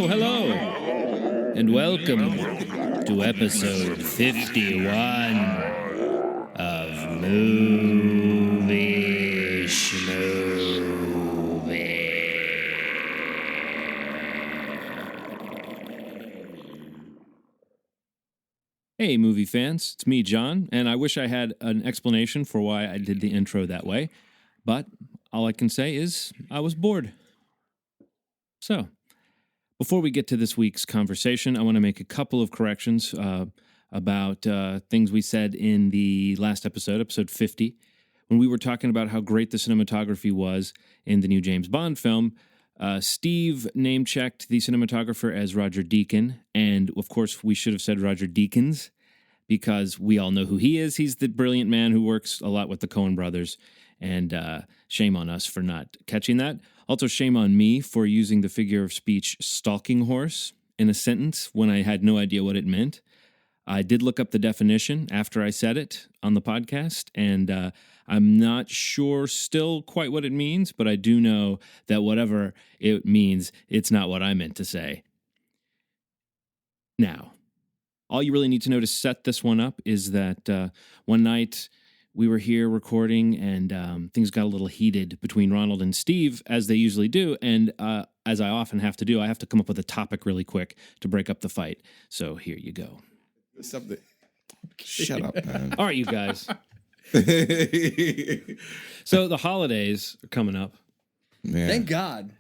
Hello, and welcome to episode 51 of Movie Schmovie. Hey, movie fans, it's me, John, and I wish I had an explanation for why I did the intro that way, but all I can say is I was bored. So, before we get to this week's conversation, I want to make a couple of corrections about things we said in the last episode 50, when we were talking about how great the cinematography was in the new James Bond film. Steve name-checked the cinematographer as Roger Deakins, and of course we should have said Roger Deakins, because we all know who he is. He's the brilliant man who works a lot with the Coen brothers, and shame on us for not catching that. Also, shame on me for using the figure of speech stalking horse in a sentence when I had no idea what it meant. I did look up the definition after I said it on the podcast, and I'm not sure still quite what it means, but I do know that whatever it means, it's not what I meant to say. Now, all you really need to know to set this one up is that one night we were here recording, and things got a little heated between Ronald and Steve, as they usually do, and as I often have to do, I have to come up with a topic really quick to break up the fight. So here you go. Something. Shut up, man. All right, you guys. So the holidays are coming up. Yeah. Thank God.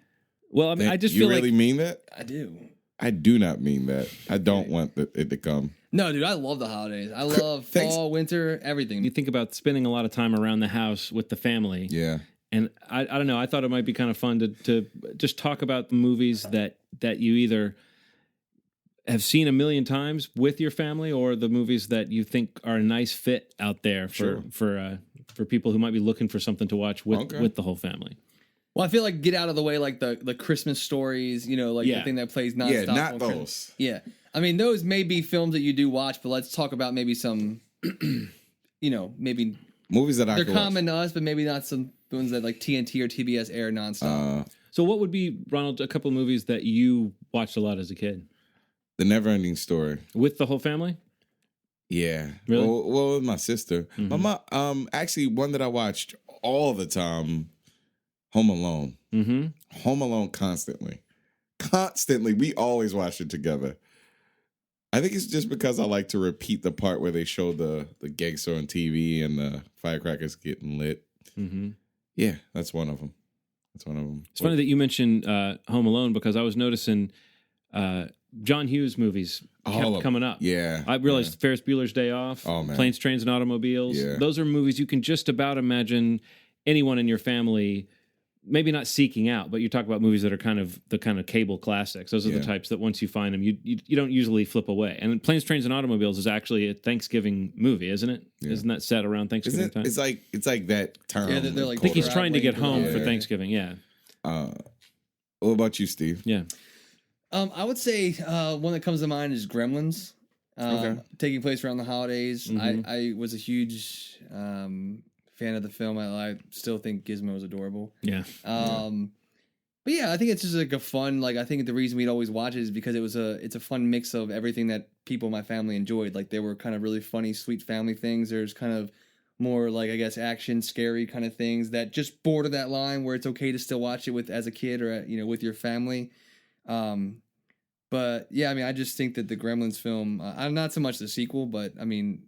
Well, I mean, I just you feel really like mean that? I do. I do not mean that. I don't want it to come. No, dude, I love the holidays. I love fall, winter, everything. you think about spending a lot of time around the house with the family. Yeah. And I don't know. I thought it might be kind of fun to just talk about the movies that you either have seen a million times with your family, or the movies that you think are a nice fit out there for people who might be looking for something to watch with the whole family. Well, I feel like get out of the way, like the Christmas stories, the thing that plays nonstop. Yeah, not those. Yeah. I mean, those may be films that you do watch, but let's talk about maybe some, maybe Movies that they're common to us, but maybe not some ones that like TNT or TBS air nonstop. So what would be, Ronald, a couple of movies that you watched a lot as a kid? The Never-Ending Story. With the whole family? Yeah. Really? Well, with my sister. Mm-hmm. My mom, actually, one that I watched all the time, Home Alone. Mm-hmm. Home Alone constantly. Constantly. We always watch it together. I think it's just because I like to repeat the part where they show the gangster on TV and the firecrackers getting lit. Mm-hmm. Yeah, that's one of them. It's funny that you mentioned Home Alone, because I was noticing John Hughes movies kept coming up. Yeah. I realized Ferris Bueller's Day Off, Planes, Trains, and Automobiles. Yeah. Those are movies you can just about imagine anyone in your family maybe not seeking out, but you talk about movies that are the kind of cable classics. Those are the types that once you find them, you don't usually flip away. And Planes, Trains, and Automobiles is actually a Thanksgiving movie, isn't it? Yeah. Isn't that set around Thanksgiving time? It's like that term. Yeah, they're like, I think he's trying to get home for Thanksgiving. Yeah. What about you, Steve? Yeah. I would say one that comes to mind is Gremlins. Taking place around the holidays. Mm-hmm. I was a huge fan of the film. I still think Gizmo is adorable. Yeah. But yeah, I think it's just like a fun, I think the reason we'd always watch it is because it's a fun mix of everything that people in my family enjoyed. Like, there were kind of really funny, sweet family things. There's kind of more action, scary kind of things that just border that line where it's okay to still watch it as a kid or with your family. But yeah, I mean, I just think that the Gremlins film, not so much the sequel, but I mean,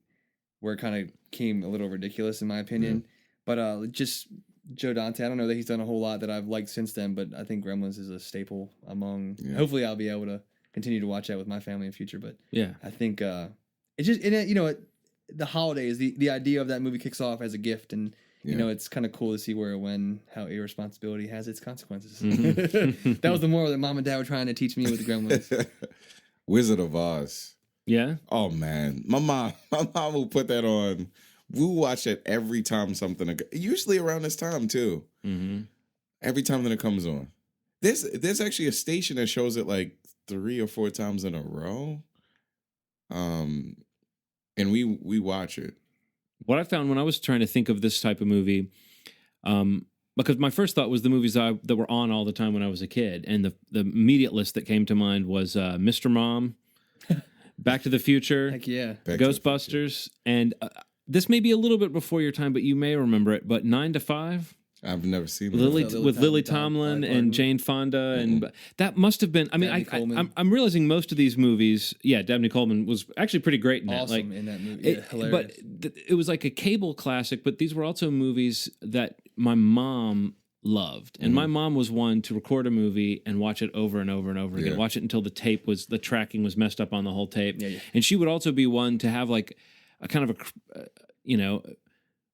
where it kind of came a little ridiculous in my opinion. But just Joe Dante, I don't know that he's done a whole lot that I've liked since then, but I think Gremlins is a staple among. Hopefully, I'll be able to continue to watch that with my family in the future. But yeah, I think it's just the holidays. The idea of that movie kicks off as a gift, and it's kind of cool to see how irresponsibility has its consequences. Mm-hmm. That was the moral that Mom and Dad were trying to teach me with the Gremlins. Wizard of Oz. Yeah. Oh man, my mom will put that on. We'll watch it every time something. Usually around this time too. Mm-hmm. Every time that it comes on. There's actually a station that shows it like 3 or 4 times in a row. And we watch it. What I found when I was trying to think of this type of movie, because my first thought was the movies that were on all the time when I was a kid, and the immediate list that came to mind was Mr. Mom, Back to the Future, Heck yeah. Back to the Ghostbusters, and this may be a little bit before your time, but you may remember it. But 9 to 5. I've never seen Lily that. with Lily Tomlin and Jane Fonda, and that must have been. I mean, I'm realizing most of these movies. Yeah, Dabney Coleman was actually pretty great in that. Awesome in that movie. Hilarious. But it was like a cable classic. But these were also movies that my mom loved, and my mom was one to record a movie and watch it over and over and over again. Watch it until the tracking was messed up on the whole tape. Yeah. And she would also be one to have like a kind of a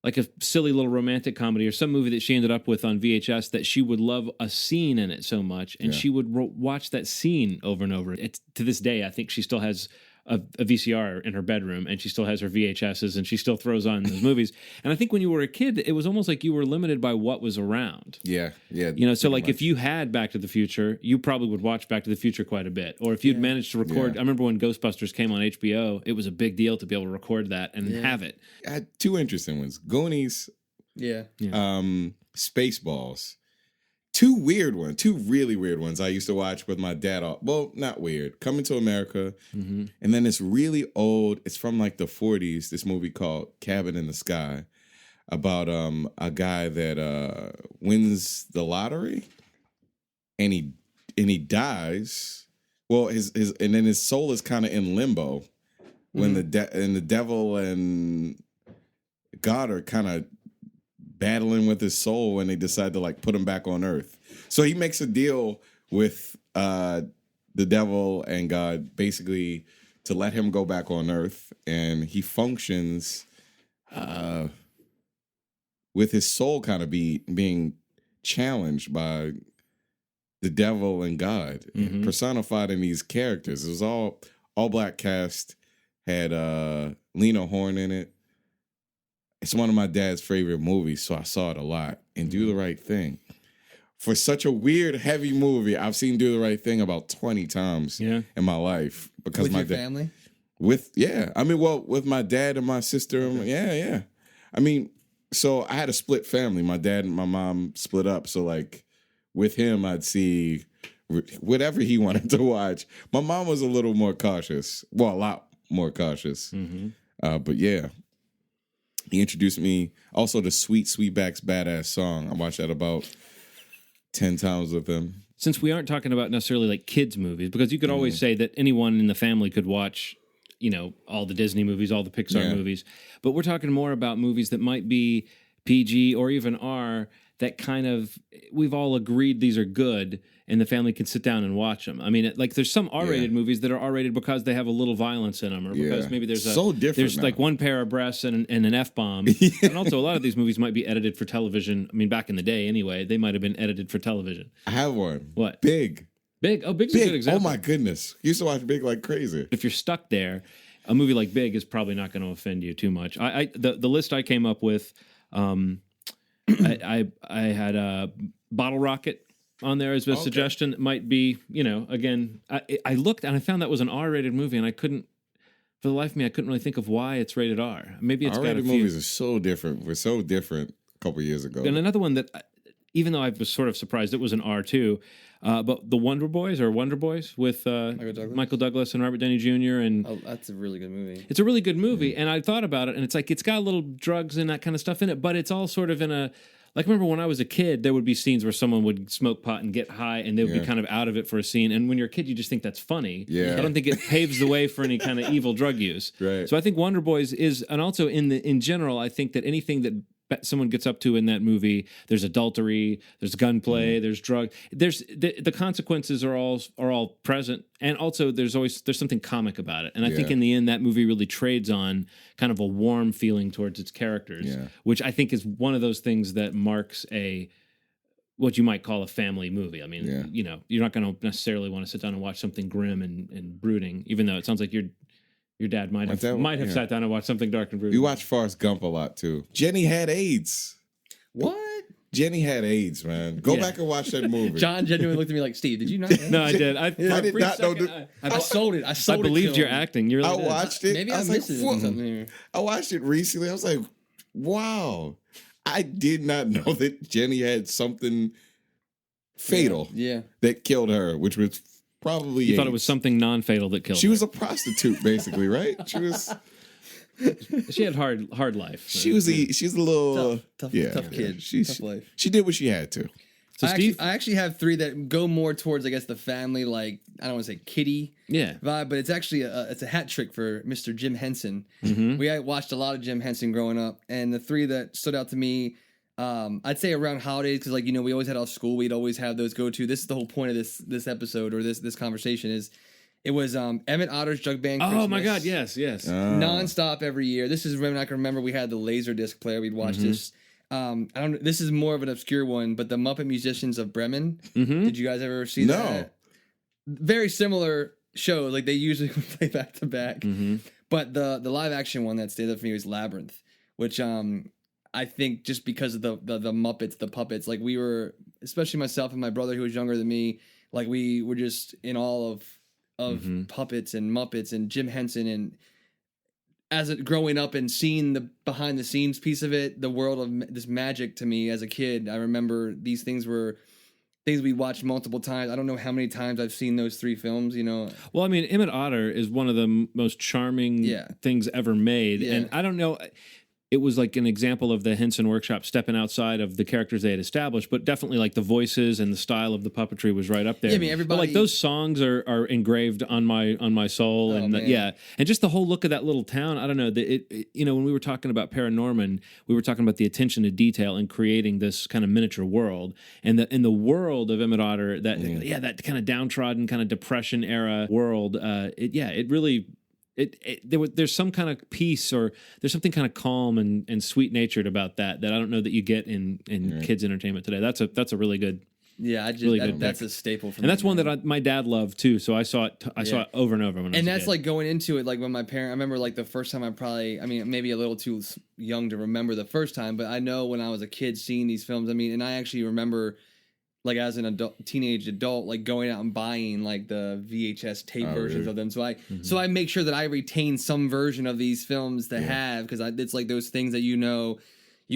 like a silly little romantic comedy or some movie that she ended up with on VHS that she would love a scene in it so much, and she would watch that scene over and over. It's, to this day, I think she still has a VCR in her bedroom, and she still has her VHSs, and she still throws on those movies. And I think when you were a kid, it was almost like you were limited by what was around. Yeah. So like if you had Back to the Future, you probably would watch Back to the Future quite a bit. Or if you'd managed to record, I remember when Ghostbusters came on HBO, it was a big deal to be able to record that and have it. I had two interesting ones: Goonies, Spaceballs. Two really weird ones I used to watch with my dad. Well, not weird. Coming to America. And then this really old, it's from like the 40s, this movie called Cabin in the Sky, about a guy that wins the lottery and he dies. Well, his and then his soul is kind of in limbo when the devil and God are kind of battling with his soul when they decide to like put him back on Earth. So he makes a deal with the devil and God basically to let him go back on Earth, and he functions with his soul kind of being challenged by the devil and God, personified in these characters. It was all black cast, had Lena Horne in it. It's one of my dad's favorite movies, so I saw it a lot. And Do the Right Thing. For such a weird, heavy movie, I've seen Do the Right Thing about 20 times in my life. Because with my your family? With my dad and my sister. Okay. I mean, so I had a split family. My dad and my mom split up. So, like, with him, I'd see whatever he wanted to watch. My mom was a little more cautious. Well, a lot more cautious. But yeah. He introduced me also to Sweetback's Badass Song. I watched that about 10 times with him. Since we aren't talking about necessarily like kids movies, because you could always say that anyone in the family could watch, all the Disney movies, all the Pixar movies, but we're talking more about movies that might be PG or even R, that kind of, we've all agreed these are good, and the family can sit down and watch them. I mean, like there's some R-rated movies that are R-rated because they have a little violence in them, or because maybe there's like one pair of breasts and an F-bomb. And also a lot of these movies might be edited for television. I mean, back in the day anyway, they might have been edited for television. I have one. What? Big. Oh, Big's a good example. Oh my goodness. Used to watch Big like crazy. If you're stuck there, a movie like Big is probably not going to offend you too much. The list I came up with, I had a Bottle Rocket on there as a suggestion. It might be, again, I looked and I found that was an R-rated movie, and I couldn't, for the life of me, I couldn't really think of why it's rated R. Maybe it's R-rated got a few. movies are so different. We're so different a couple years ago. And another one that, even though I was sort of surprised it was an R too, but the Wonder Boys with Michael Douglas and Robert Downey Jr. And that's a really good movie. It's a really good movie, and I thought about it, and it's like it's got a little drugs and that kind of stuff in it, but it's all sort of in a. Like, remember when I was a kid, there would be scenes where someone would smoke pot and get high, and they would be kind of out of it for a scene. And when you're a kid, you just think that's funny. Yeah. I don't think it paves the way for any kind of evil drug use. Right. So I think Wonder Boys is, and also in general, I think that anything that someone gets up to in that movie, there's adultery, there's gunplay, there's drug, there's the consequences are all present, and also there's something comic about it. And I think in the end that movie really trades on kind of a warm feeling towards its characters, which I think is one of those things that marks what you might call a family movie. I mean, you're not going to necessarily want to sit down and watch something grim and brooding, even though it sounds like your dad might have sat down and watched something dark and brooding. We watched Forrest Gump a lot too. Jenny had AIDS. What? Jenny had AIDS, man. Go back and watch that movie. John genuinely looked at me like, Steve, did you not? No, I did. I did not know. I sold it. I believed your acting. You really I watched it. Maybe I I was missed like, it. Something. I watched it recently. I was like, wow. I did not know that Jenny had something fatal Yeah. that killed her, which was probably You thought it was something non-fatal that killed She her. was a prostitute, basically, right? She had hard life. She was a little Tough yeah, kid. She, Tough life. She did what she had to. So Steve, I actually have three that go more towards, I guess, the family, like, I don't want to say kiddie vibe, but it's actually it's a hat trick for Mr. Jim Henson. Mm-hmm. We watched a lot of Jim Henson growing up, and the three that stood out to me, I'd say around holidays, because, like, you know, we always had off school, we'd always have those go-to. This is the whole point of this episode or this conversation is, it was Emmett Otter's Jug Band Christmas. Oh my God! Yes. Nonstop every year. This is when I can remember we had the laser disc player. We'd watch this. I don't. This is more of an obscure one, but the Muppet Musicians of Bremen. Mm-hmm. Did you guys ever see that? Very similar show. Like they usually would play back to back. But the live action one that stayed up for me was Labyrinth, which I think just because of the Muppets, the puppets, like we were, especially myself and my brother who was younger than me, like we were just in all of puppets and Muppets and Jim Henson, and as it growing up and seeing the behind the scenes piece of it, the world of this magic to me as a kid, I remember these things were things we watched multiple times. I don't know how many times I've seen those three films, you know. Well, I mean, Emmett Otter is one of the most charming things ever made, and I don't know. It was like an example of the Henson Workshop stepping outside of the characters they had established, but definitely like the voices and the style of the puppetry was right up there. Yeah, I mean, everybody, but like those songs are engraved on my soul, and and just the whole look of that little town. I don't know. You know, when we were talking about Paranorman, we were talking about the attention to detail and creating this kind of miniature world, and in the world of Emmett Otter, that that kind of downtrodden, kind of Depression era world. It really. There's some kind of peace, or there's something kind of calm and sweet natured about that I don't know that you get in kids entertainment today. That's a really good. Yeah, that's a staple for me. And that's one that my dad loved too. So I saw it over and over when I was a that's kid. like going into it, like when I remember like the first time maybe a little too young to remember the first time, but I know when I was a kid seeing these films, and I actually remember like as an teenage adult, like going out and buying like the VHS tape versions of them. So I make sure that I retain some version of these films to have, because it's like those things that you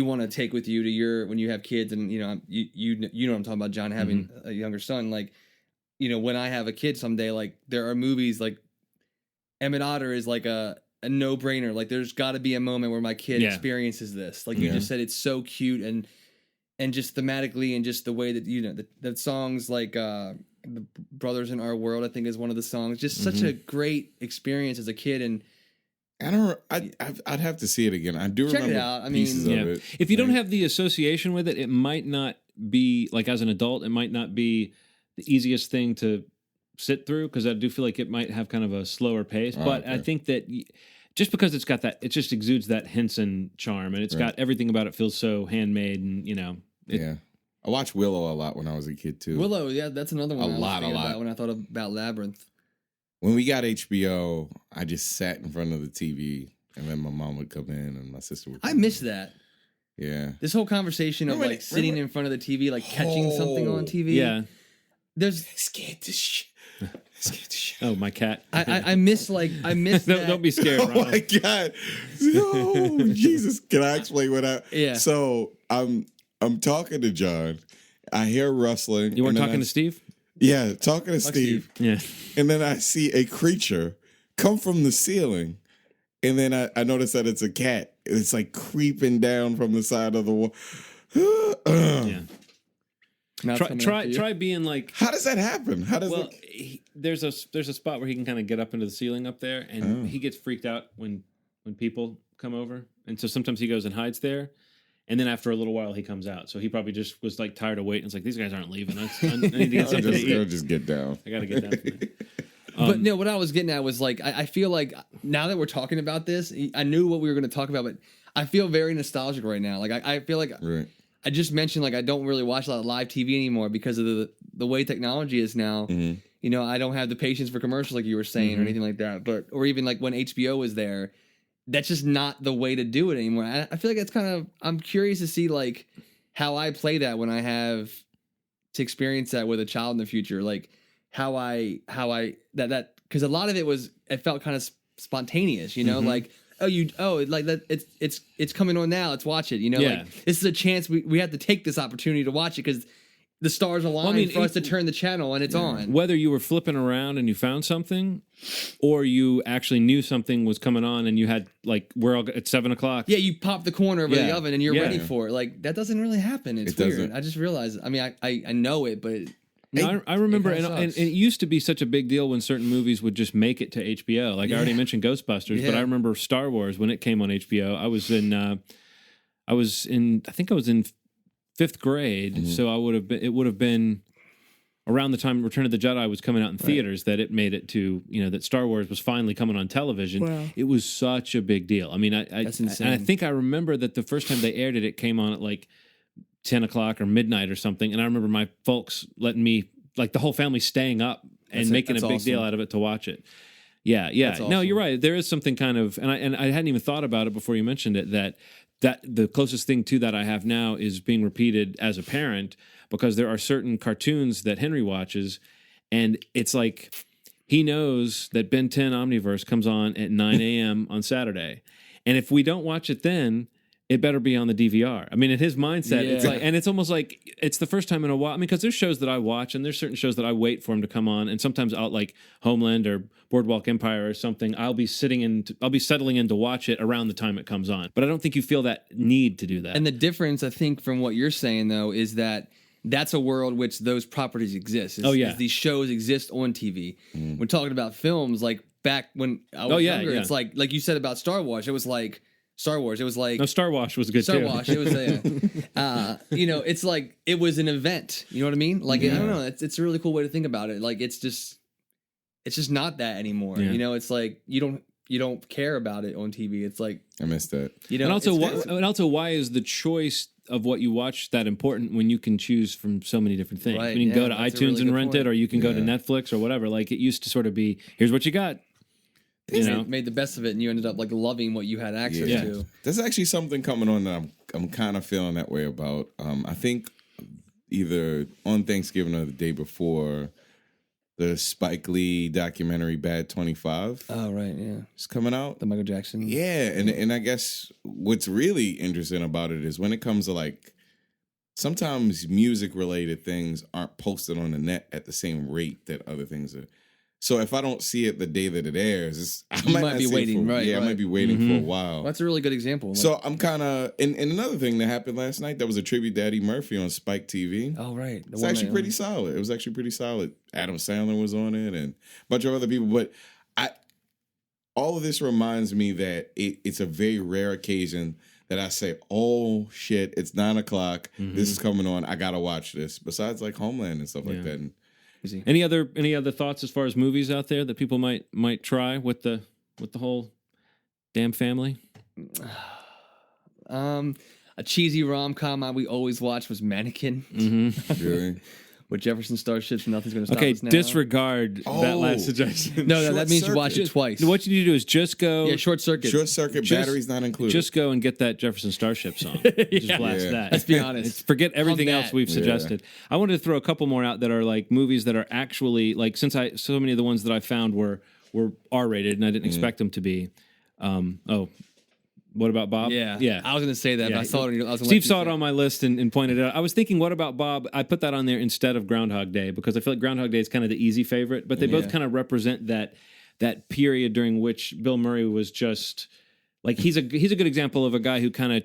want to take with you to when you have kids, and you know what I'm talking about, John, having a younger son. Like, you know, when I have a kid someday, like there are movies like Emmett Otter is like a no-brainer. Like there's got to be a moment where my kid experiences this. Like you just said, it's so cute and just thematically, and just the way that, you know, the songs like the Brothers in Our World, I think is one of the songs. Just such a great experience as a kid. And I'd have to see it again. I do check remember it out. I pieces mean, of it. If you don't have the association with it, it might not be, like as an adult, it might not be the easiest thing to sit through, because I do feel like it might have kind of a slower pace. But I think that just because it's got that, it just exudes that Henson charm, and it's got everything about it feels so handmade, and you know. I watched Willow a lot when I was a kid too. Willow, that's another one. A lot. When I thought about Labyrinth. When we got HBO, I just sat in front of the TV, and then my mom would come in and my sister would come I miss that. Yeah. This whole conversation of like sitting in front of the TV, like catching something on TV. Yeah. There's scared to shit. Oh, my cat. I miss that. Don't be scared, Oh Ronald. my God. No, Jesus. Can I explain what I So I'm talking to John. I hear rustling. You weren't talking to Steve? Yeah, talking to Steve. Yeah. And then I see a creature come from the ceiling. And then I notice that it's a cat. It's like creeping down from the side of the wall. Try being like. How does that happen? There's a spot where he can kind of get up into the ceiling up there, and he gets freaked out when people come over, and so sometimes he goes and hides there, and then after a little while he comes out. So he probably just was like tired of waiting. It's like, these guys aren't leaving. I need to get something to eat. Just get down. I gotta get down. From there. But no, what I was getting at was like, I feel like now that we're talking about this, I knew what we were going to talk about, but I feel very nostalgic right now. Like I feel like I just mentioned, like I don't really watch a lot of live TV anymore because of the way technology is now. Mm-hmm. You know, I don't have the patience for commercials like you were saying or anything like that. Or even like when HBO was there, that's just not the way to do it anymore. I feel like it's kind of, I'm curious to see like how I play that when I have to experience that with a child in the future. Like how I because a lot of it felt kind of spontaneous, you know, like like that. It's coming on now. Let's watch it. You know, Yeah. like this is a chance we have to take this opportunity to watch it because the stars align for us to turn the channel and it's on. Whether you were flipping around and you found something, or you actually knew something was coming on and you had like we're all at 7 o'clock. Yeah, you pop the corner over the Yeah. oven and you're Yeah. ready for it. Like that doesn't really happen. It's It weird. doesn't. I just realized. I mean, I know it, but No, I remember, it and, kinda and sucks. it used to be such a big deal when certain movies would just make it to HBO. Like I already mentioned Ghostbusters, but Yeah. I remember Star Wars when it came on HBO. I was in I think I was in 5th grade, so it would have been around the time Return of the Jedi was coming out in theaters that it made it to, that Star Wars was finally coming on television. Wow. It was such a big deal. I mean, That's insane. And I think I remember that the first time they aired it, it came on at like 10 o'clock or midnight or something. And I remember my folks letting me, like the whole family staying up and making a That's big deal awesome. out of it to watch it. Yeah. That's No, awesome. you're right. There is something kind of, and I hadn't even thought about it before you mentioned it, that the closest thing to that I have now is being repeated as a parent, because there are certain cartoons that Henry watches, and it's like he knows that Ben 10 Omniverse comes on at 9 a.m. on Saturday. And if we don't watch it then, it better be on the DVR. I mean, in his mindset, it's Yeah. like, and it's almost like it's the first time in a while. I mean, because there's shows that I watch, and there's certain shows that I wait for him to come on, and sometimes I'll like Homeland or Boardwalk Empire or something. I'll be settling in to watch it around the time it comes on. But I don't think you feel that need to do that. And the difference, I think, from what you're saying though, is that that's a world which those properties exist. Is these shows exist on TV. We're talking about films like back when I was younger. yeah. It's like you said about Star Wars. It was like Star Wars. It was like no, Star Wash was good Star too. Wash. It was it's like it was an event. You know what I mean? Like I don't know. It's a really cool way to think about it. Like it's just not that anymore. Yeah. You know, it's like you don't care about it on TV. It's like I missed that. And also, it's- why is the choice of what you watch that important when you can choose from so many different things? Right, When you can yeah, go to that's a iTunes really and good rent it, point. or you can go to Yeah. Netflix or whatever. Like it used to sort of be, here's what you got. You know, made the best of it, and you ended up like loving what you had access Yeah. to. There's actually something coming on that I'm kind of feeling that way about. I think either on Thanksgiving or the day before, the Spike Lee documentary Bad 25 Oh right, yeah, is coming out. the Michael Jackson. Yeah, and I guess what's really interesting about it is when it comes to like sometimes music related things aren't posted on the net at the same rate that other things are. So if I don't see it the day that it airs, I You might might not be see it waiting, for- right, Yeah, I right. might be waiting for a while. Well, that's a really good example. Like- So I'm kind of, and another thing that happened last night, that was a tribute to Eddie Murphy on Spike TV. oh right, It's actually pretty solid. It was actually pretty solid. Adam Sandler was on it and a bunch of other people. But all of this reminds me that it's a very rare occasion that I say, oh shit, it's 9 o'clock. This is coming on. I got to watch this. Besides like Homeland and stuff like that. And any other thoughts as far as movies out there that people might try with the whole damn family? A cheesy rom-com we always watched was Mannequin really? with Jefferson Starships. Nothing's gonna stop Okay, us now. disregard that Oh. last suggestion. No, Short that means you watch it Circuit. twice. What you need to do is just go. Yeah, Short Circuit. Short circuit, Just- batteries not included. Just go and get that Jefferson Starship song. Just blast Yeah. that. Let's be honest. Forget everything Hum else that. we've Yeah. suggested. I wanted to throw a couple more out that are like movies that are actually like, since so many of the ones that I found were R-rated and I didn't expect them to be. What about Bob? Yeah. I was gonna say that, but I saw it. I was gonna Steve let you saw it say on my list and pointed it out. I was thinking, what about Bob? I put that on there instead of Groundhog Day because I feel like Groundhog Day is kind of the easy favorite, but they both kind of represent that period during which Bill Murray was just like he's a good example of a guy who kind of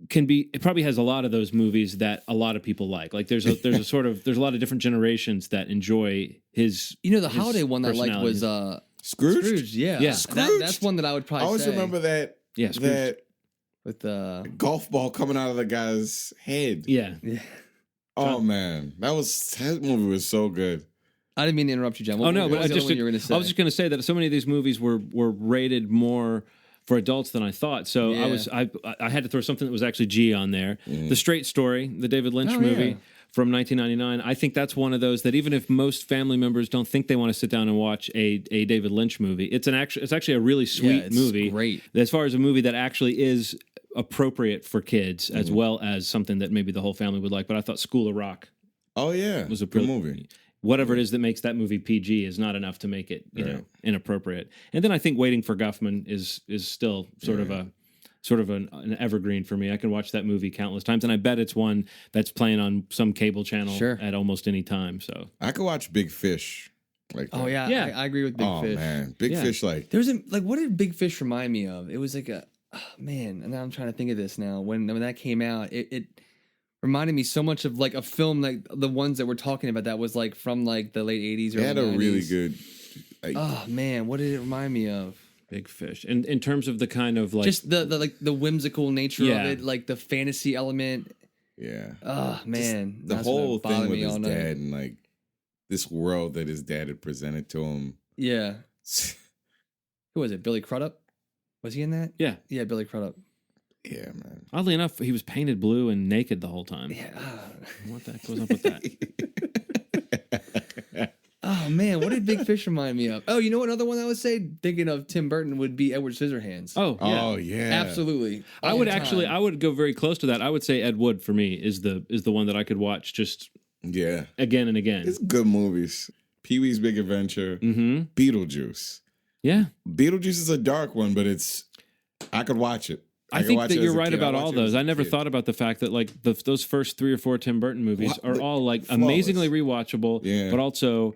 it probably has a lot of those movies that a lot of people like. Like there's a lot of different generations that enjoy his. You know, the his holiday one that I liked was Scrooge? Scrooge. Yeah, Yeah. Scrooge? That's one that I would probably. I always say. remember that. Yeah, Scrooge. That with the golf ball coming out of the guy's head. Yeah. Oh man, that movie was so good. I didn't mean to interrupt you, John. Oh no, but I you were gonna say. was just going to say that so many of these movies were rated more for adults than I thought. So Yeah. I had to throw something that was actually G on there. The Straight Story, the David Lynch Oh, movie yeah. from 1999. I think that's one of those that even if most family members don't think they want to sit down and watch a David Lynch movie, it's actually a really sweet it's movie. great. As far as a movie that actually is appropriate for kids as well as something that maybe the whole family would like. But I thought School of Rock Oh yeah, was a good brilliant movie. whatever it is that makes that movie PG is not enough to make it, you know, inappropriate. And then I think Waiting for Guffman is still sort of an evergreen for me. I can watch that movie countless times, and I bet it's one that's playing on some cable channel at almost any time. So I could watch Big Fish. Like oh yeah, I agree with Big Fish. Oh man, Big Fish. Like there's a what did Big Fish remind me of? It was like man, and now I'm trying to think of this now. When that came out, it reminded me so much of like a film like the ones that we're talking about that was like from like the late 80s or 90s. They had a really good. Like, oh man, what did it remind me of? Big Fish. And in terms of the kind of like just the like the whimsical nature of it, like the fantasy element. Yeah. Oh man, just the whole thing with his dad and like this world that his dad had presented to him. Yeah. Who was it? Billy Crudup? Was he in that? Yeah. Yeah, Billy Crudup. Yeah, man. Oddly enough, he was painted blue and naked the whole time. Yeah. What the heck goes up with that? Oh man, what did Big Fish remind me of? Oh, you know what other one I would say? Thinking of Tim Burton would be Edward Scissorhands. Oh, yeah. Oh, yeah. Absolutely. I would go very close to that. I would say Ed Wood for me is the one that I could watch just again and again. It's good movies. Pee-wee's Big Adventure, Beetlejuice. Yeah. Beetlejuice is a dark one, but I could watch it. I think that you're right about all those. I never thought about the fact that like those first 3 or 4 Tim Burton movies are all like flawless. Amazingly rewatchable, but also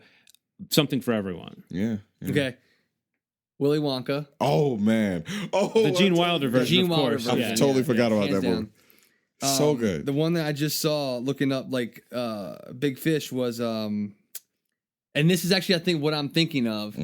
something for everyone. Yeah. Okay. Willy Wonka. Oh man. Oh, the Gene Wilder version. Of course. I totally forgot about that movie. So good. The one that I just saw looking up like Big Fish was and this is actually I think what I'm thinking of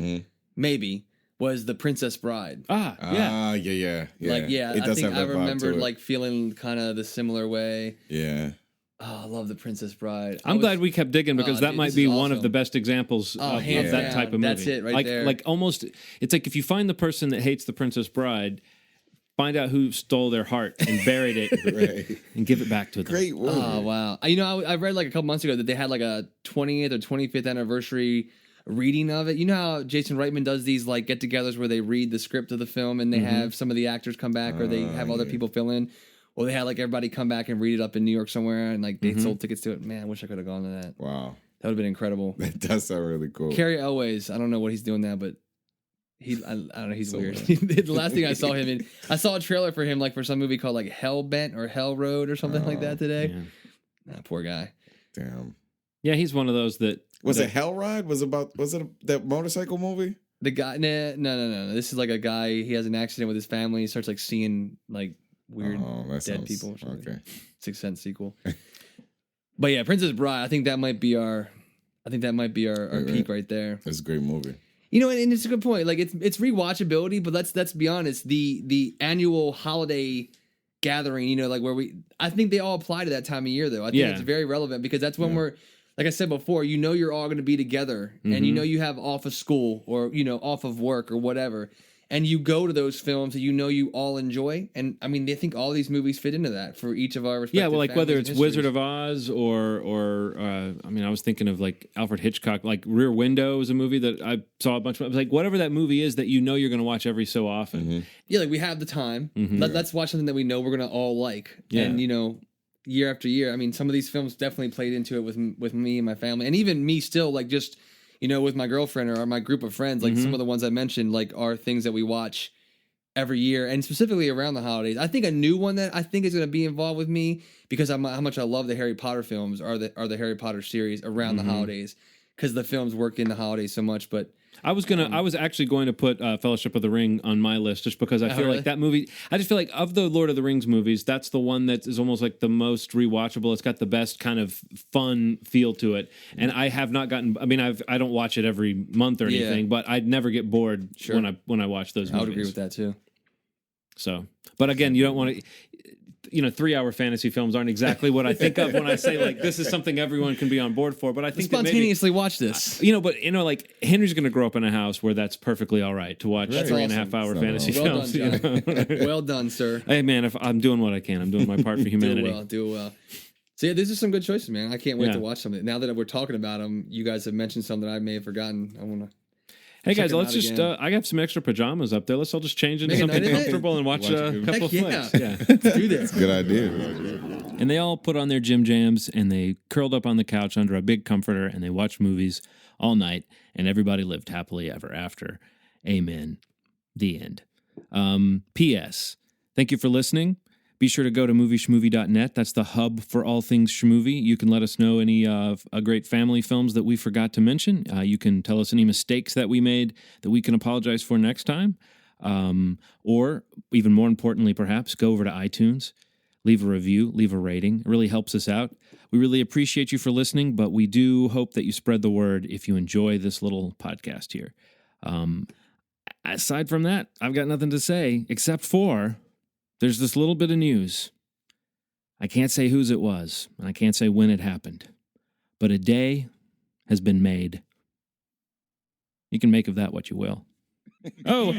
maybe was The Princess Bride. Yeah. Yeah. Like I think I remember like feeling kind of the similar way. Yeah. Oh, I love The Princess Bride. I'm glad we kept digging because that might be one of the best examples of that type of movie. That's it right there. Like almost, it's like if you find the person that hates The Princess Bride, find out who stole their heart and buried it and give it back to them. Great movie. Oh, wow. You know, I read like a couple months ago that they had like a 20th or 25th anniversary reading of it. You know how Jason Reitman does these like get-togethers where they read the script of the film and they have some of the actors come back or they have other people fill in? Well, they had like everybody come back and read it up in New York somewhere, and like they sold tickets to it. Man, I wish I could have gone to that. Wow, that would have been incredible. That does sound really cool. Cary Elwes, I don't know what he's doing now, but I don't know, he's so weird. The last thing I saw him in, I saw a trailer for him like for some movie called like Hellbent or Hell Road or something like that today. Yeah. Poor guy. Damn. Yeah, he's one of those that it Hell Ride? Was it that motorcycle movie? The guy, no. This is like a guy. He has an accident with his family. He starts like seeing like weird dead people or something. Okay. Sixth Sense sequel. But yeah, Princess Bride, I think that might be our peak right there. It's a great movie. You know, and it's a good point. Like it's rewatchability, but let's be honest, the annual holiday gathering, you know, like I think they all apply to that time of year though. I think it's very relevant because that's when we're, like I said before, you know you're all going to be together and you know you have off of school or, you know, off of work or whatever. And you go to those films that you know you all enjoy. And I mean, I think all these movies fit into that for each of our respective well, like whether it's histories. Wizard of Oz or I mean, I was thinking of like Alfred Hitchcock, like Rear Window is a movie that I saw a bunch of. Like whatever that movie is that you know you're going to watch every so often. Yeah, like we have the time. Let's watch something that we know we're going to all like. Yeah. And, you know, year after year, I mean, some of these films definitely played into it with me and my family. And even me still, like just... You know, with my girlfriend or my group of friends, like some of the ones I mentioned, like are things that we watch every year and specifically around the holidays. I think a new one that I think is going to be involved with me because how much I love the Harry Potter films are the Harry Potter series around the holidays because the films work in the holidays so much. But I was actually going to put Fellowship of the Ring on my list just because I feel like that movie. I just feel like of the Lord of the Rings movies, that's the one that is almost like the most rewatchable. It's got the best kind of fun feel to it, and I have not gotten. I mean, I don't watch it every month or anything, but I'd never get bored when I watch those movies. I would agree with that too. So, but again, you don't want to. You know, 3-hour fantasy films aren't exactly what I think of when I say like this is something everyone can be on board for. But I think spontaneously watch this. But like Henry's going to grow up in a house where that's perffully all right to watch 3.5 hour fantasy films. Done, well done, sir. Hey man, if I'm doing what I can, I'm doing my part for humanity. Do well. So yeah, these are some good choices, man. I can't wait to watch something. Now that we're talking about them, you guys have mentioned some that I may have forgotten. I want to. Hey guys, let's just, I got some extra pajamas up there. Let's all just change into something comfortable and watch a couple of flicks. Yeah. Let's do this. Good idea. And they all put on their gym jams and they curled up on the couch under a big comforter and they watched movies all night, and everybody lived happily ever after. Amen. The end. P.S. Thank you for listening. Be sure to go to movieschmovie.net. That's the hub for all things Schmovie. You can let us know any great family films that we forgot to mention. You can tell us any mistakes that we made that we can apologize for next time. Or, even more importantly, perhaps, go over to iTunes, leave a review, leave a rating. It really helps us out. We really appreciate you for listening, but we do hope that you spread the word if you enjoy this little podcast here. Aside from that, I've got nothing to say except for there's this little bit of news. I can't say whose it was, and I can't say when it happened, but a day has been made. You can make of that what you will. Oh!